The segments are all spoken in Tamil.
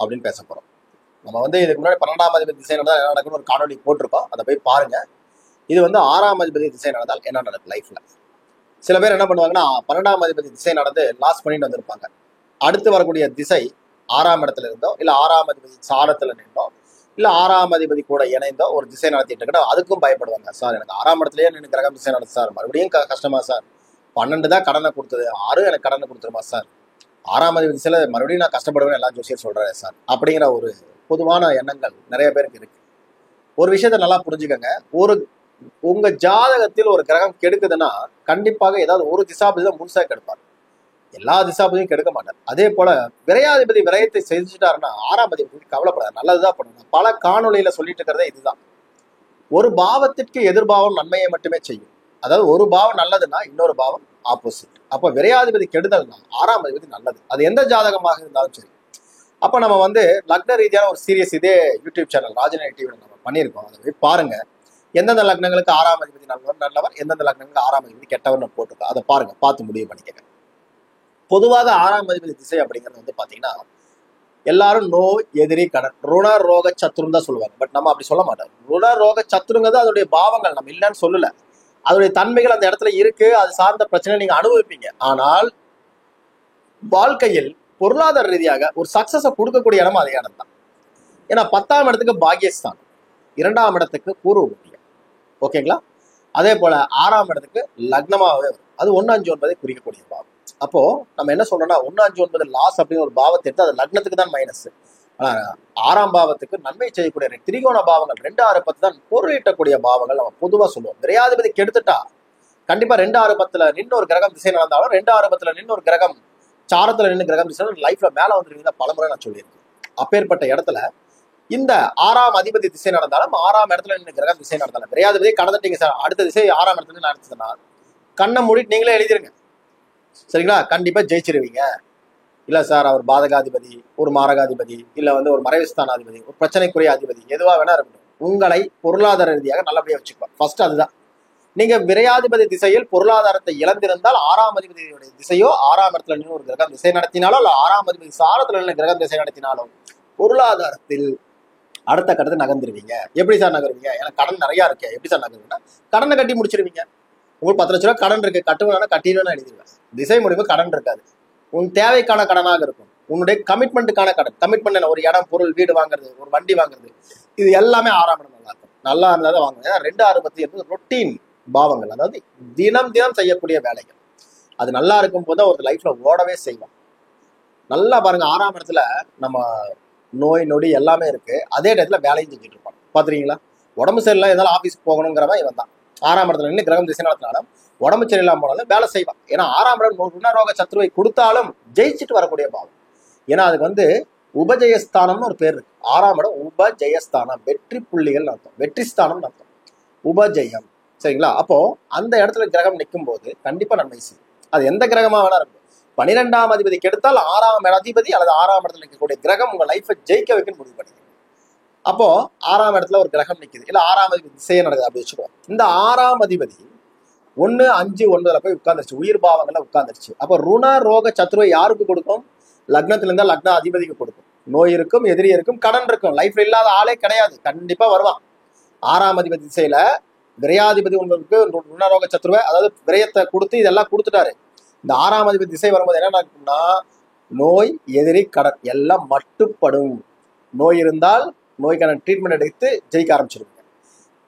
அப்படின்னு பேச போறோம். நம்ம வந்து இதுக்கு முன்னாடி 12ஆம் அதிபதி திசை நடந்தால் என்ன நடக்கும்னு ஒரு காணொலி போட்டிருக்கோம், அதை போய் பாருங்க. இது வந்து 6ஆம் அதிபதி திசை நடந்தால் என்ன நடக்கும் லைஃப்ல. சில பேர் என்ன பண்ணுவாங்கன்னா 12ஆம் அதிபதி திசை நடந்து லாஸ் பண்ணிட்டு வந்திருப்பாங்க. அடுத்து வரக்கூடிய திசை 6ஆம் இடத்துல இருந்தோ இல்ல 6ஆம் அதிபதி சாரத்துல நின்றோ இல்ல 6ஆம் அதிபதி கூட இணைந்தோ ஒரு திசை நடத்திட்டு இருக்கா, அதுக்கும் பயப்படுவாங்க. சார் எனக்கு 6ஆம் இடத்துலயே நின்று கிரகம் திசை நடத்து சார், மறுபடியும் கஷ்டமா சார், 12 தான் கடனை கொடுத்தது, 6 எனக்கு கடனை கொடுத்துருமா சார், 6ஆம் அதிபதி திசையில மறுபடியும் நான் கஷ்டப்படுவேன் எல்லா ஜோசியர் சொல்றேன் சார் அப்படிங்கிற ஒரு பொதுவான எண்ணங்கள் நிறைய பேருக்கு இருக்கு. ஒரு விஷயத்த நல்லா புரிஞ்சுக்கங்க. உங்க ஜாதகத்தில் ஒரு கிரகம் கெடுக்குதுன்னா கண்டிப்பாக ஏதாவது ஒரு திசாபதி தான் முழுசா கெடுப்பார், எல்லா திசாபதியும் கெடுக்க மாட்டார். அதே போல விரையாதிபதி விரயத்தை செஞ்சுட்டாருன்னா 6ஆம் அதிபதி கவலைப்படாது, நல்லதுதான் பண்ணணும். பல காணொலியில சொல்லிட்டு இருக்கிறதே இதுதான். ஒரு பாவத்திற்கு எதிர்பாவம் நன்மையை மட்டுமே செய்யும். அதாவது ஒரு பாவம் நல்லதுன்னா இன்னொரு பாவம் ஆப்போசிட். அப்ப விரையாதிபதி கெடுதல்னா 6ஆம் அதிபதி நல்லது, அது எந்த ஜாதகமாக இருந்தாலும் சரி. அப்ப நம்ம வந்து லக்ன ரீதியான ஒரு சீரியஸ் இதே யூடியூப் சேனல் ராஜநேரி டிவியில் நம்ம பண்ணியிருக்கோம், அதை போய் பாருங்க. எந்தெந்த லக்னங்களுக்கு 6ஆம் அதிபதி நல்லவர், எந்தெந்த லக்னங்களுக்கு 6ஆம் அதிபதி கெட்டவர்னு போட்டிருக்கோம், அதை பாருங்க, பார்த்து முடிவு பண்ணிக்கங்க. பொதுவாக 6ஆம் அதிபதி திசை அப்படிங்கிறது வந்து பாத்தீங்கன்னா எல்லாரும் நோய், எதிரி, கடன், ருண ரோக சத்துருன்னு தான் சொல்லுவாங்க. பட் நம்ம அப்படி சொல்ல மாட்டோம். ருண ரோக சத்துருங்கிறது அதோடைய பாவங்கள், நம்ம இல்லைன்னு சொல்லல, அதோடைய தன்மைகள் அந்த இடத்துல இருக்கு, அது சார்ந்த பிரச்சனை நீங்க அனுபவிப்பீங்க. ஆனால் வாழ்க்கையில் பொருளாதார ரீதியாக ஒரு சக்சஸை கொடுக்கக்கூடிய இடமும் அதே இடம் தான். ஏன்னா 10ஆம் இடத்துக்கு பாகியஸ்தானம், 2ஆம் இடத்துக்கு பூர்வ புண்ணியம், ஓகேங்களா. அதே போல 6ஆம் இடத்துக்கு லக்னமாகவே வரும், அது 1, 5, 9 குறிக்கக்கூடிய பாவம். அப்போ நம்ம என்ன சொல்றோம்னா 1, 5, 9 லாஸ் அப்படின்னு ஒரு பாவத்தை எடுத்து அது லக்னத்துக்கு தான் மைனஸ். ஆனா 6ஆம் பாவத்துக்கு நன்மை செய்யக்கூடிய திரிகோண பாவங்கள் 2, 6, 10 தான் பொருளீட்டக்கூடிய பாவங்கள் நம்ம பொதுவா சொல்லுவோம். விரையாதிபதி கெடுத்துட்டா கண்டிப்பா 2, 6, 10 நின்று ஒரு கிரகம் திசை நடந்தாலும் 2, 6, 10 நின்று ஒரு கிரகம் சாரத்துல நின்று கிரகம் திசை லைஃப்ல மேல வந்துருவீங்க. பலமுறை நான் சொல்லியிருக்கேன். அப்பேற்பட்ட இடத்துல இந்த 6ஆம் அதிபதி திசை நடந்தாலும் 6ஆம் இடத்துல நின்று கிரகம் திசை நடந்தாலும் விரையாதிபதி கடந்துட்டீங்க சார், அடுத்த திசை 6ஆம் இடத்துல நடத்துதுன்னா கண்ணை மூடிட்டு நீங்களே எழுதிருங்க, சரிங்களா, கண்டிப்பா ஜெயிச்சிருவீங்க. இல்ல சார் அவர் பாதகாதிபதி, ஒரு மாரகாதிபதி, இல்ல வந்து ஒரு மறைவுஸ்தானாதிபதி, ஒரு பிரச்சனைக்குரிய அதிபதி, எதுவா வேணா இருக்கட்டும், உங்களை பொருளாதார ரீதியாக நல்லபடியா வச்சுக்குவார். ஃபர்ஸ்ட் அதுதான். நீங்க விரையாதிபதி திசையில் பொருளாதாரத்தை இழந்திருந்தால் 6ஆம் அதிபதியுடைய திசையோ 6ஆம் இடத்துல நின்று ஒரு கிரகம் திசை நடத்தினாலோ இல்ல 6ஆம் அதிபதி சாரத்துல நின்று கிரகம் திசை நடத்தினாலும் பொருளாதாரத்தில் அடுத்த கட்டத்தை நகர்ந்துருவீங்க. எப்படி சார் நகருவீங்க? எனக்கு கடன் நிறைய இருக்கு, எப்படி சார் நகருவீங்கன்னா கடனை கட்டி முடிச்சிருவீங்க. உங்களுக்கு 10 லட்ச ரூபாய் கடன் இருக்கு, கட்டுவேன்னா கட்டிடுவேன்னா எழுதிடுவேன். திசை முடிவு கடன் இருக்காது, உன் தேவைக்கான கடனாக இருக்கும், உன்னுடைய கமிட்மெண்ட்டுக்கான கடன். கமிட்மெண்ட் என்ன? ஒரு இடம், பொருள், வீடு வாங்குறது, ஒரு வண்டி வாங்குறது, இது எல்லாமே 6ஆம் இடம் நல்லா இருக்கும். நல்லா இருந்தாலும் வாங்குங்க. 2, 6, 10 என்பது ரொட்டீன் பாவங்கள், அதாவது தினம் தினம் செய்யக்கூடிய வேலைகள். அது நல்லா இருக்கும் போது ஒரு லைஃப்ல ஓடவே செய்வோம். நல்லா பாருங்க, 6ஆம் இடத்துல நம்ம நோய் நொடி எல்லாமே இருக்கு, அதே இடத்துல வேலையும் செஞ்சுட்டு இருப்பாங்க. பாத்துறீங்களா? உடம்பு சரியில்லை, இருந்தாலும் ஆபீஸ்க்கு போகணுங்கிறவன் இவன் தான். 6ஆம் இடத்துல நின்று கிரகம் திசை நடத்தினாலும் உடம்பு சரியில்லாம போனாலும் வேலை செய்வான். ஏன்னா 6ஆம் இடம் ருணரோக சத்ருவை கொடுத்தாலும் ஜெயிச்சுட்டு வரக்கூடிய பாவம். ஏன்னா அதுக்கு வந்து உபஜெயஸ்தானம்னு ஒரு பேர் இருக்கு. 6ஆம் இடம் உபஜெயஸ்தானம், வெற்றி புள்ளிகள் அர்த்தம், வெற்றி ஸ்தானம் அர்த்தம், உபஜெயம், சரிங்களா. அப்போ அந்த இடத்துல கிரகம் நிற்கும் போது கண்டிப்பா நன்மை செய்யும். அது எந்த கிரகமா வேணா இருக்கும். 12ஆம் அதிபதி கெடுத்தால் 6ஆம் அதிபதி அல்லது 6ஆம் இடத்துல நிற்கக்கூடிய கிரகம் உங்க லைஃபை ஜெயிக்க வைக்கணும்னு முடிவு பண்ணிக்கணும். அப்போ 6ஆம் இடத்துல ஒரு கிரகம் நிற்குது, இல்ல 6ஆம் அதிபதி திசையே நடக்குது அப்படி வச்சுக்கோம். இந்த 6ஆம் அதிபதி 1, 5, 9 போய் உட்கார்ந்துருச்சு, உயிர் பாவங்கள்ல உட்கார்ந்துருச்சு. அப்போ ருண ரோக சத்ருவை யாருக்கு கொடுக்கும்? லக்னத்துல இருந்தா லக்ன அதிபதிக்கு கொடுக்கும். நோய் இருக்கும், எதிரி இருக்கும், கடன் இருக்கும். லைஃப்ல இல்லாத ஆளே கிடையாது, கண்டிப்பா வருவான். 6ஆம் அதிபதி திசையில விரையாதிபதி உங்களுக்கு ருணரோக சத்ருவை, அதாவது விரயத்தை கொடுத்து இதெல்லாம் கொடுத்துட்டாரு. இந்த 6ஆம் அதிபதி திசை வரும்போது என்ன நடக்கும்னா நோய், எதிரி, கடன் எல்லாம் மட்டுப்படும். நோய் இருந்தால் நோய்க்கான ட்ரீட்மெண்ட் எடுத்து ஜெயிக்க ஆரம்பிச்சிருவீங்க.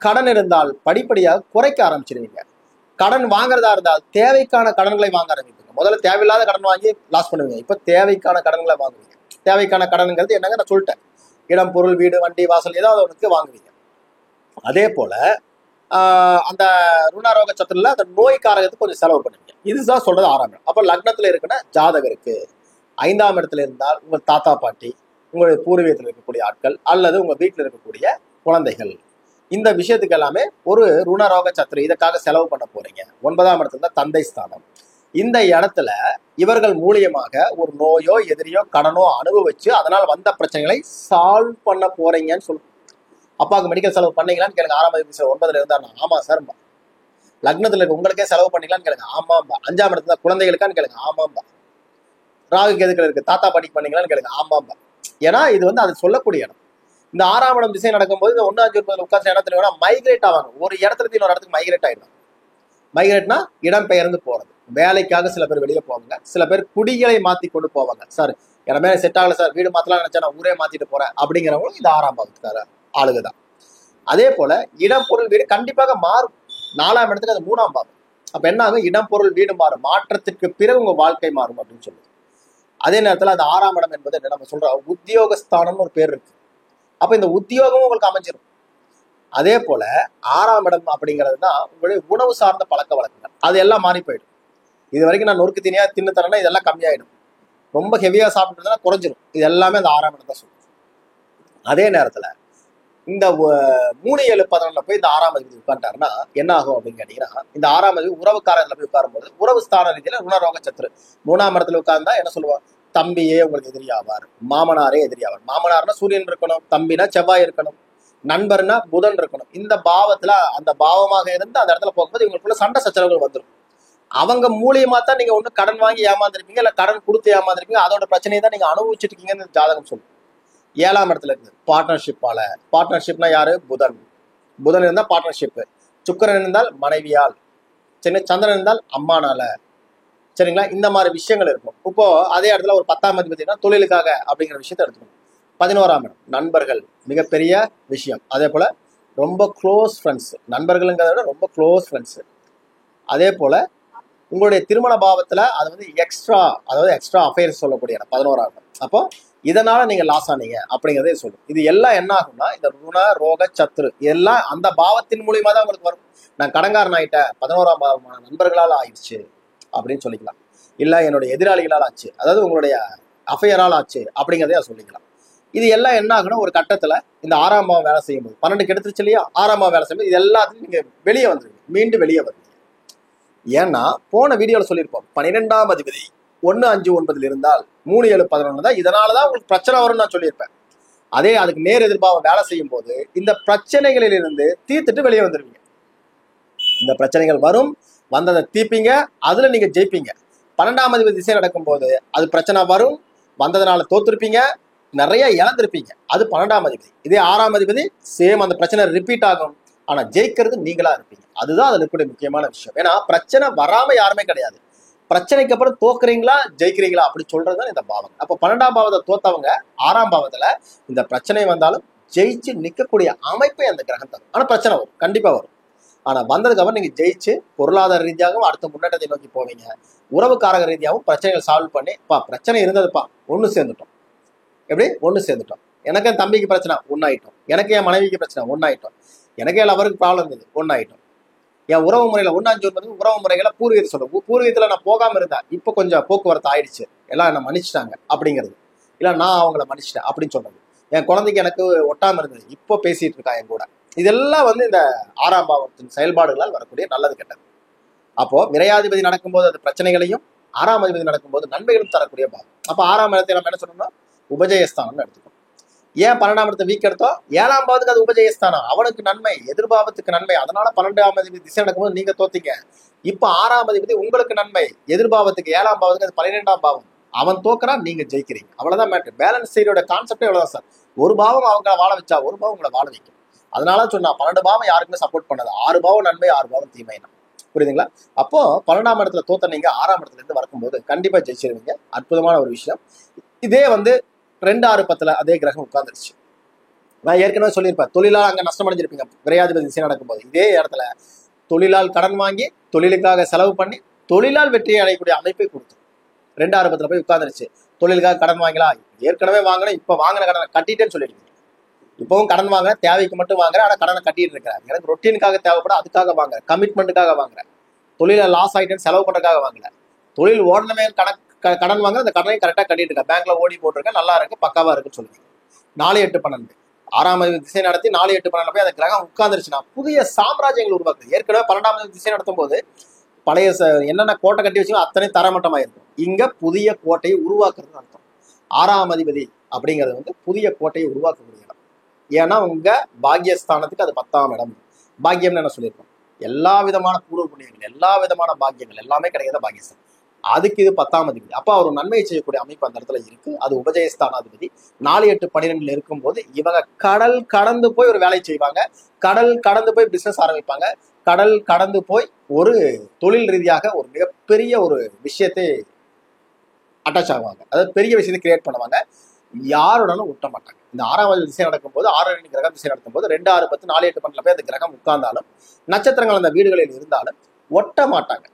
கடன் இருந்தால் படிப்படியாக குறைக்க ஆரம்பிச்சிருவீங்க. கடன் வாங்குறதா இருந்தால் தேவைக்கான கடன்களை வாங்க ஆரம்பிப்பீங்க. முதல்ல தேவையில்லாத கடன் வாங்கி லாஸ் பண்ணுவீங்க, இப்ப தேவைக்கான கடன்களை வாங்குவீங்க. தேவைக்கான கடன்ங்கிறது என்னங்க நான் சொல்லிட்டேன், இடம், பொருள், வீடு, வண்டி, வாசல், ஏதாவது ஒன்றுக்கு வாங்குவீங்க. அதே போல அந்த ருணரோக சத்துருல அந்த நோய் காரகத்துக்கு கொஞ்சம் செலவு பண்ணுவீங்க. இதுதான் சொல்றது 6ஆம் இடம். அப்ப லக்னத்துல இருக்கிற ஜாதகருக்கு 5ஆம் இடத்துல இருந்தால் உங்கள் தாத்தா பாட்டி, உங்களுடைய பூர்வீகத்தில் இருக்கக்கூடிய ஆட்கள், அல்லது உங்க வீட்டில் இருக்கக்கூடிய குழந்தைகள், இந்த விஷயத்துக்கு எல்லாமே ஒரு ருணரோக சத்ரு இதற்காக செலவு பண்ண போறீங்க. 9ஆம் இடத்துல தான் தந்தை ஸ்தானம். இந்த இடத்துல இவர்கள் மூலியமாக ஒரு நோயோ, எதிரியோ, கடனோ அனுபவிச்சு அதனால் வந்த பிரச்சனைகளை சால்வ் பண்ண போறீங்கன்னு சொல்லுங்க. அப்பாவுக்கு மெடிக்கல் செலவு பண்ணீங்களான்னு கேளுங்க. 6ஆம் அதிபதி 9ல இருந்தா ஆமா சார். லக்னத்துல இருக்க உங்களுக்கே செலவு பண்ணிக்கலான்னு கேளுங்க, ஆமாம்பா. 5ஆம் இடத்துல குழந்தைகளுக்கான்னு கேளுங்க, ஆமாம்பா. ராகு கேதுக்கள் இருக்கு, தாத்தா பாட்டிக்கு பண்ணீங்களான்னு கேளுங்க, ஆமாம்பா. ஏன்னா இது வந்து அது சொல்லக்கூடிய இடம். இந்த 6ஆம் இடம் திசை நடக்கும்போது இந்த 1, 5, 9 உட்கார்ந்த இடத்துல மைக்ரேட் ஆவாங்க. ஒரு இடத்துல இன்னொரு இடத்துக்கு மைக்ரேட் ஆயிடும். மைக்ரேட்னா இடம் பெயர்ந்து போறது. வேலைக்காக சில பேர் வெளியே போவாங்க, சில பேர் குடிகளை மாத்தி கொண்டு போவாங்க. சார் இடமே செட் ஆகல சார், வீடு மாத்தலாம் நினைச்சா நான் ஊரே மாத்திட்டு போறேன் அப்படிங்கிறவங்களும் இந்த 6ஆம் பாவத்துக்கார ஆளுக தான். அதே போல இடம் பொருள் வீடு கண்டிப்பாக மாறும். 4ஆம் இடத்துக்கு அது 3ஆம் பாவம். அப்ப என்ன ஆகும்? இடம் பொருள் வீடு மாறும். மாற்றத்திற்கு பிறகு உங்க வாழ்க்கை மாறும் அப்படின்னு சொல்லுது. அதே நேரத்துல அது 6ஆம் இடம் என்பது நம்ம சொல்றோம் உத்தியோகஸ்தானம்னு ஒரு பேர் இருக்கு. அப்ப இந்த உத்தியோகமும் உங்களுக்கு அமைஞ்சிடும். அதே போல 6ஆம் இடம் அப்படிங்கிறது தான் உங்களுடைய உணவு சார்ந்த பழக்க வழக்கங்கள். அது எல்லாம் மாறி போயிடும். இது வரைக்கும் நான் நொறுக்கு தீனியா தின்னு தரேன்னா இதெல்லாம் கம்மியாயிடும். ரொம்ப ஹெவியா சாப்பிட்டுருந்தா குறைஞ்சிடும். இது எல்லாமே அந்த 6ஆம் இடம் தான் சொல்லுது. அதே நேரத்துல இந்த 3, 7, 11 போய் இந்த 6ஆம் அதிபதி உட்காந்துட்டாருன்னா என்ன ஆகும் அப்படின்னு கேட்டீங்கன்னா, இந்த 6ஆம் அதிபதி உறவுக்காரர்ல போய் உட்காரும்போது உறவு ஸ்தான ரீதியில ருணரோக சத்துரு. 3ஆம் இடத்துல உட்கார்ந்தா என்ன சொல்லுவாங்க? தம்பியே உங்களுக்கு எதிரியாவார், மாமனாரே எதிரியாவார். மாமனார்னா சூரியன் இருக்கணும், தம்பினா செவ்வாய் இருக்கணும், நண்பர்னா புதன் இருக்கணும். இந்த பாவத்துல அந்த பாவமாக இருந்து அந்த இடத்துல போகும்போது இவங்களுக்குள்ள சண்டை சச்சரவுகள் வந்துடும். அவங்க மூலியமா தான் நீங்க ஒண்ணு கடன் வாங்கி ஏமாந்துருப்பீங்க, இல்ல கடன் கொடுத்து ஏமாந்துருப்பீங்க. அதோட பிரச்சனையை தான் நீங்க அனுபவிச்சுட்டு இருக்கீங்கன்னு ஜாதகம் சொல்லும். 7ஆம் இடத்துல இருக்குது பார்ட்னர்ஷிப்பால. பார்ட்னர்ஷிப்னா யாரு? புதன். புதன் இருந்தால் பார்ட்னர்ஷிப், சுக்கிரன் இருந்தால் மனைவியால், சரி, சந்திரன் இருந்தால் அம்மானால, சரிங்களா? இந்த மாதிரி விஷயங்கள் இருக்கும். இப்போ அதே இடத்துல ஒரு 10ஆம் அதிபதினா தொழிலுக்காக அப்படிங்கிற விஷயத்த எடுத்துக்கணும். 11ஆம் இடம் நண்பர்கள், மிகப்பெரிய விஷயம். அதே போல ரொம்ப க்ளோஸ் ஃப்ரெண்ட்ஸ், நண்பர்களுங்கிறத விட ரொம்ப க்ளோஸ் ஃப்ரெண்ட்ஸ். அதே போல உங்களுடைய திருமண பாவத்துல அது வந்து எக்ஸ்ட்ரா, அதாவது எக்ஸ்ட்ரா அஃபேர்ஸ் சொல்லக்கூடிய இடம் 11ஆம் இடம். அப்போ இதனால நீங்க லாஸ் ஆனீங்க அப்படிங்கிறதே சொல்லும். இது எல்லாம் என்ன ஆகும்னா இந்த ருண ரோக சத்துரு எல்லாம் அந்த பாவத்தின் மூலியமா தான் உங்களுக்கு வரும். நான் கடன்காரன் ஆயிட்டேன், 11ஆம் பாவமான நண்பர்களால் ஆயிடுச்சு அப்படின்னு சொல்லிக்கலாம். இல்ல என்னுடைய எதிராளிகளால் ஆச்சு, அதாவது உங்களுடைய அஃபையரால் ஆச்சு அப்படிங்கிறதே சொல்லிக்கலாம். இது எல்லாம் என்ன ஆகுனா ஒரு கட்டத்துல இந்த 6ஆம் பாவம் வேலை செய்யும் போது 12 கெடுத்துருச்சு இல்லையா, 6ஆம் பாவம் வேலை செய்யும்போது இது எல்லாத்தையும் நீங்க வெளியே வந்துருவீங்க, மீண்டும் வெளியே வருவீங்க. ஏன்னா போன வீடியோல சொல்லியிருப்போம் 12ஆம் அதிபதி 1, 5, 9 இருந்தால் 3, 7, 11 தான். இதனாலதான் உங்களுக்கு பிரச்சனை வரும்னு நான் சொல்லியிருப்பேன். அதே அதுக்கு நேர் எதிர்பாவம் வேலை செய்யும் போது இந்த பிரச்சனைகளிலிருந்து தீர்த்துட்டு வெளியே வந்துருவீங்க. இந்த பிரச்சனைகள் வரும், வந்ததை தீர்ப்பீங்க, அதுல நீங்க ஜெயிப்பீங்க. 12ஆம் அதிபதி திசை நடக்கும் போது அது பிரச்சனை வரும், வந்ததுனால தோத்துருப்பீங்க, நிறைய இழந்திருப்பீங்க. அது 12ஆம் அதிபதி. இதே 6ஆம் அதிபதி சேம், அந்த பிரச்சனை ரிப்பீட் ஆகும், ஆனா ஜெயிக்கிறது நீங்களா இருப்பீங்க. அதுதான் அதுல இருக்கக்கூடிய முக்கியமான விஷயம். ஏன்னா பிரச்சனை வராம யாருமே கிடையாது. பிரச்சனைக்கு அப்புறம் தோக்குறீங்களா ஜெயிக்கிறீங்களா அப்படி சொல்றதுதான் இந்த பாவம். அப்ப 12ஆம் பாவத்தை தோத்தவங்க 6ஆம் பாவத்துல இந்த பிரச்சனை வந்தாலும் ஜெயிச்சு நிக்கக்கூடிய அமைப்பை அந்த கிரகம் தரும். ஆனா பிரச்சனை வரும், கண்டிப்பா வரும். ஆனா வந்ததுக்கு அப்புறம் நீங்க ஜெயிச்சு பொருளாதார ரீதியாகவும் அடுத்த முன்னேற்றத்தை நோக்கி போவீங்க. உறவுக்காரக ரீதியாகவும் பிரச்சனைகள் சால்வ் பண்ணி பிரச்சனை இருந்ததுப்பா ஒண்ணு சேர்ந்துட்டோம். எப்படி ஒண்ணு சேர்ந்துட்டோம்? எனக்கு என் தம்பிக்கு பிரச்சனை ஒன்னாயிட்டோம், எனக்கு என் மனைவிக்கு பிரச்சனை ஒன்னாயிட்டோம், எனக்கு என் லவருக்கு ப்ராப்ளம் இருந்தது ஒன்னாயிட்டோம். என் உறவு முறையில 1, 5, 9 உறவு முறைகளை பூர்வீகத்தை சொல்றேன். பூர்வீகத்துல நான் போகாம இருந்தேன், இப்ப கொஞ்சம் போக்குவரத்து ஆயிடுச்சு, எல்லாம் என்ன மன்னிச்சிட்டாங்க அப்படிங்கிறது. இல்ல நான் அவங்கள மன்னிச்சிட்டேன் அப்படின்னு சொல்றது. என் குழந்தைக்கு எனக்கு ஒட்டாம இருந்தது, இப்போ பேசிட்டு இருக்கா என் கூட. இதெல்லாம் வந்து இந்த 6ஆம் பாவத்தின் செயல்பாடுகளால் வரக்கூடிய நல்லது கெட்டது. அப்போ விரையாதிபதி நடக்கும்போது அது பிரச்சனைகளையும், 6ஆம் அதிபதி நடக்கும்போது நன்மைகளும் தரக்கூடிய பாவம். அப்ப 6ஆம் இடத்தை நம்ம என்ன சொல்லணும்னா உபஜயஸ்தானம்னு எடுத்துக்கணும். ஏன் 12ஆம் இடத்தை வீக் எடுத்தோம்? 7ஆம் பாவத்துக்கு அது உபஜயஸ்தானம், அவனுக்கு நன்மை, எதிர்பாவத்துக்கு நன்மை. அதனால 12ஆம் அதிபதி திசை நடக்கும்போது நீங்க தோத்தீங்க. இப்ப 6ஆம் அதிபதி உங்களுக்கு நன்மை, எதிர்பாவத்துக்கு 7ஆம் பாவத்துக்கு அது 12ஆம் பாவம், அவன் தோக்குறான், நீங்க ஜெயிக்கிறீங்க. அவ்வளவுதான் மேட்ரு. பேலன்ஸ் சைடோட கான்செப்டே எவ்வளவுதான் சார். ஒரு பாவம் அவங்க வாழ வச்சா ஒரு பாவம் உங்களை வாழ வைக்கும். அதனால சொன்னா 12 பாவம் யாருக்குமே சப்போர்ட் பண்ணாது. 6 பாவம் நன்மை, 6 பாவம் தீமைனா. புரியுதுங்களா? அப்போ 12ஆம் இடத்துல தோத்த நீங்க 6ஆம் இடத்துல இருந்து வரும்போது கண்டிப்பா ஜெயிச்சிருவீங்க. அற்புதமான ஒரு விஷயம். இதே வந்து 2, 6, 10 அதே கிரகம் உட்கார்ந்துருச்சு. நான் ஏற்கனவே சொல்லியிருப்பேன், தொழிலால் அங்க நஷ்டம் அடைஞ்சிருப்பீங்க. விரையாதிபதி திசை நடக்கும்போது இதே இடத்துல தொழிலால் கடன் வாங்கி தொழிலுக்காக செலவு பண்ணி தொழிலால் வெற்றியை அடையக்கூடிய அமைப்பை கொடுத்து 2, 6, 10 போய் உட்கார்ந்துருச்சு. தொழிலுக்காக கடன் வாங்கலாம், ஏற்கனவே வாங்கினேன், இப்ப வாங்கின கடனை கட்டிட்டேன்னு சொல்லிடுவீங்க. இப்பவும் கடன் வாங்குறேன், தேவைக்கு மட்டும் வாங்குறேன், ஆனா கடனை கட்டிட்டு இருக்கிறேன். எனக்கு ரொட்டீனுக்காக தேவைப்படும், அதுக்காக வாங்குறேன், கமிட்மெண்ட்டுக்காக வாங்குறேன், தொழில லாஸ் ஆயிட்டேன்னு செலவு பண்றதுக்காக வாங்கல, தொழில் ஓடணுமே கடன் வாங்க, அந்த கடனையும் கரெக்டா கட்டிட்டு இருக்கேன், பேங்க்ல ஓடி போட்டிருக்கேன், நல்லா இருக்கு, பக்காவா இருக்குன்னு சொல்லுவீங்க. 4, 8, 12 6ஆம் அதிபதி திசை நடத்தி 4, 8, 12 போய் அந்த கிரகம் உட்கார்ந்துருச்சுன்னா புதிய சாம்ராஜ்யங்கள் உருவாக்குது. ஏற்கனவே 12ஆம் அதிபதி திசை நடத்தும் போது பழைய என்னென்ன கோட்டை கட்டி வச்சுக்கோ அத்தனை தரமட்டமா இருக்கும். இங்க புதிய கோட்டையை உருவாக்குறதுன்னு அர்த்தம். 6ஆம் அதிபதி அப்படிங்கிறது வந்து புதிய கோட்டையை உருவாக்கக்கூடிய இடம். ஏன்னா உங்க பாக்கியஸ்தானத்துக்கு அது 10ஆம் இடம். பாக்கியம்னு என்ன சொல்லியிருக்கோம்? எல்லா விதமான பூர்வ புண்ணியங்கள், எல்லா விதமான பாக்கியங்கள் எல்லாமே கிடைக்கிறத பாக்கியஸ்தானம். அதுக்கு இது 10ஆம் அதிபதி. அப்ப அவர் நன்மையை செய்யக்கூடிய அமைப்பு அந்த இடத்துல இருக்கு. அது உபஜயஸ்தானாதிபதி 4, 8, 12 இருக்கும்போது இவங்க கடல் கடந்து போய் ஒரு வேலை செய்வாங்க, கடல் கடந்து போய் பிசினஸ் ஆரம்பிப்பாங்க, கடல் கடந்து போய் ஒரு தொழில் ரீதியாக ஒரு மிகப்பெரிய ஒரு விஷயத்தை அட்டாச் ஆவாங்க. அதாவது பெரிய விஷயத்தை கிரியேட் பண்ணுவாங்க. யாருடனும் ஒட்ட மாட்டாங்க. இந்த 6ஆம் அதிபதி திசை நடக்கும்போது 6 கிரகம் திசை நடக்கும்போது 2, 6, 10, 4, 8, 12 போய் அந்த கிரகம் உட்கார்ந்தாலும் நட்சத்திரங்கள் அந்த வீடுகளில் இருந்தாலும் ஒட்ட மாட்டாங்க.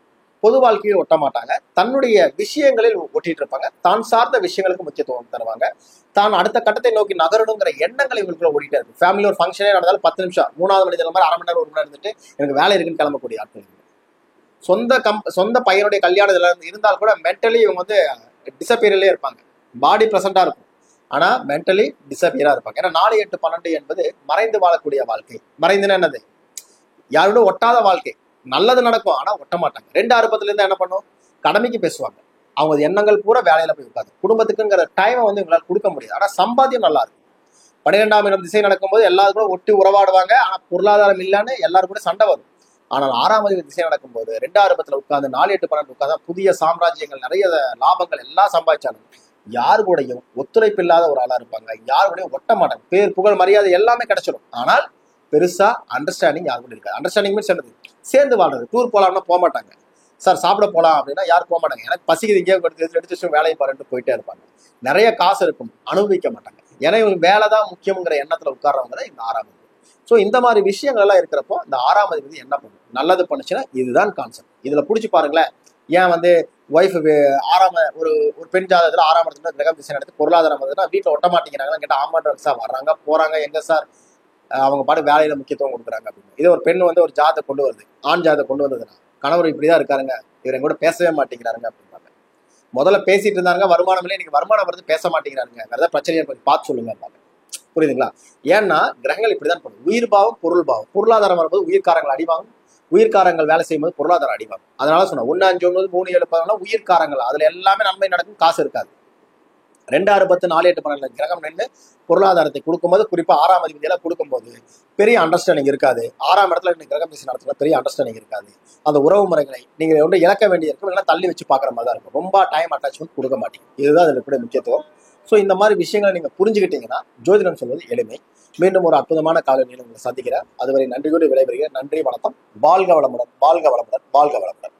பொது வாழ்க்கையில் ஒட்ட மாட்டாங்க. தன்னுடைய விஷயங்களில் ஒட்டிட்டு இருப்பாங்க. தான் சார்ந்த விஷயங்களுக்கு முக்கியத்துவம் தருவாங்க. தான் அடுத்த கட்டத்தை நோக்கி நகரணுங்கிற எண்ணங்கள் இவங்களுக்குள்ள ஓடிட்டே இருக்கு. ஃபேமிலி ஒரு ஃபங்க்ஷனே நடந்தாலும் 10 நிமிஷம் 3வது மணி நேரம் மாதிரி 1/2 மணி நேரம் 1 மணி நேரம் இருந்துட்டு எனக்கு வேலை இருக்குன்னு கிளம்பக்கூடிய ஆட்கள். சொந்த பையனுடைய கல்யாணம் இதெல்லாம் இருந்தால் கூட மென்டலி இவங்க வந்து டிசப்பியர்லே இருப்பாங்க. பாடி ப்ரெசண்டா இருக்கும், ஆனா மென்டலி டிசப்பியரா இருப்பாங்க. ஏன்னா 4, 8, 12 என்பது மறைந்து வாழக்கூடிய வாழ்க்கை. மறைந்துன்னா என்னது? யாரோட ஒட்டாத வாழ்க்கை. நல்லது நடக்கும், ஆனா ஒட்ட மாட்டாங்க. 2, 6, 10 இருந்து என்ன பண்ணும்? கடமைக்கு பேசுவாங்க. அவங்க எண்ணங்கள் பூரா வேலையில போய் உட்காந்து குடும்பத்துக்குங்கிற டைமை வந்து இவங்களால கொடுக்க முடியாது. ஆனா சம்பாத்தியம் நல்லா இருக்கும். 12ஆம் இடம் திசை நடக்கும்போது எல்லாரும் கூட ஒட்டி உறவாடுவாங்க. ஆனா பொருளாதாரம் இல்லைன்னு எல்லாரும் கூட சண்டை வரும். ஆனால் 6ஆம் அதிபதி திசை நடக்கும்போது 2, 6, 10 உட்காந்து 4, 8, 12 உட்காந்து புதிய சாம்ராஜ்யங்கள் நிறைய லாபங்கள் எல்லாம் சம்பாதிச்சாலும் யாரு கூடயும் ஒத்துழைப்பு இல்லாத ஒரு ஆளா இருப்பாங்க. யாரு கூடயும் ஒட்ட மாட்டாங்க. பேர் புகழ் மரியாதை எல்லாமே கிடைச்சிடும். ஆனால் பெருசா அண்டர்ஸ்டாண்டிங் யாரு கூட இருக்காது. அண்டர்ஸ்டாண்டிங் மீன்ஸ் என்னது? சேர்ந்து வாழ்றது. டூர் போலாம்னா போக மாட்டாங்க. சார் சாப்பிட போலாம் அப்படின்னா யாரும் போக மாட்டாங்க. எனக்கு பசிக்குது இங்கே எடுத்து வேலையை பாருன்ட்டு போயிட்டே இருப்பாங்க. நிறைய காசு இருக்கும், அனுபவிக்க மாட்டாங்க. ஏன்னா இவங்க வேலைதான் முக்கியங்கிற எண்ணத்துல உட்கார்றவங்க தான் இந்த 6ஆம் அதிபதி. ஸோ இந்த மாதிரி விஷயங்கள் எல்லாம் இருக்கிறப்போ இந்த 6ஆம் அதிபதி என்ன பண்ணும்? நல்லது பண்ணுச்சுன்னா இதுதான் கான்செப்ட். இதுல புடிச்சு பாருங்களேன். ஏன் வந்து ஒய்ஃப் ஒரு பெண் ஜாதகத்துல 6ஆம் இடத்துல கிரகம் திசை நடத்தி பொருளாதாரம் வந்ததுன்னா வீட்டுல ஒட்ட மாட்டேங்கிறாங்கன்னு கேட்டா ஆமாம் சார், வர்றாங்க போறாங்க, எங்க சார் அவங்க பாட்டு வேலையில முக்கியத்துவம் கொடுக்குறாங்க அப்படின்னு. இதே ஒரு பெண் வந்து ஒரு ஜாதத்தை கொண்டு வருது, ஆண் ஜாதத்தை கொண்டு வந்ததுன்னா கணவர் இப்படிதான் இருக்காருங்க, இவர் எங்க கூட பேசவே மாட்டேங்கிறாருங்க அப்படின்பாங்க. முதல்ல பேசிட்டு இருந்தாங்க, வருமானம் இல்லை, இன்னைக்கு வருமானம் வருது, பேச மாட்டேங்கிறாருங்க, வேற ஏதாவது பிரச்சனையை கொஞ்சம் பார்த்து சொல்லுங்க. புரியுதுங்களா? ஏன்னா கிரகங்கள் இப்படிதான் பண்ணும். உயிர் பாவம், பொருள் பாவம். பொருளாதாரம் வரும்போது உயிர்காரங்கள் அடிவாங்க, உயிர்காரங்கள் வேலை செய்யும்போது பொருளாதாரம் அடிவாங்க. அதனால சொன்ன 1, 5, 9, 3, 7, 11 உயிர்காரங்கள். அதுல எல்லாமே நன்மை நடக்கும், காசு இருக்காது. 2, 6, 10, 4, 8, 12 கிரகம் நின்று பொருளாதாரத்தை கொடுக்கும்போது, குறிப்பா 6ஆம் அதிபதியெல்லாம் கொடுக்கும்போது பெரிய அண்டர்ஸ்டாண்டிங் இருக்காது. 6ஆம் இடத்துல கிரகம் திசை நடத்துனா பெரிய அண்டர்ஸ்டாண்டிங் இருக்காது. அந்த உறவு முறைகளை நீங்க ஒன்று இழக்க வேண்டிய இருக்கும், இல்லைன்னா தள்ளி வச்சு பாக்குற மாதிரி தான் இருக்கும். ரொம்ப டைம் அட்டாச்மெண்ட் கொடுக்க மாட்டீங்க. இதுதான் அதுல கூட முக்கியத்துவம். ஸோ இந்த மாதிரி விஷயங்களை நீங்க புரிஞ்சுக்கிட்டீங்கன்னா ஜோதிடம் சொல்வது எளிமை. மீண்டும் ஒரு அற்புதமான காலநிலையில் உங்களை சந்திக்கிறேன். அதுவரை நன்றி கூறி விடைபெறுகிறேன். நன்றி, வணக்கம். வாழ்க வளமுடன், வாழ்க வளமுடன், வாழ்க வளமுடன்.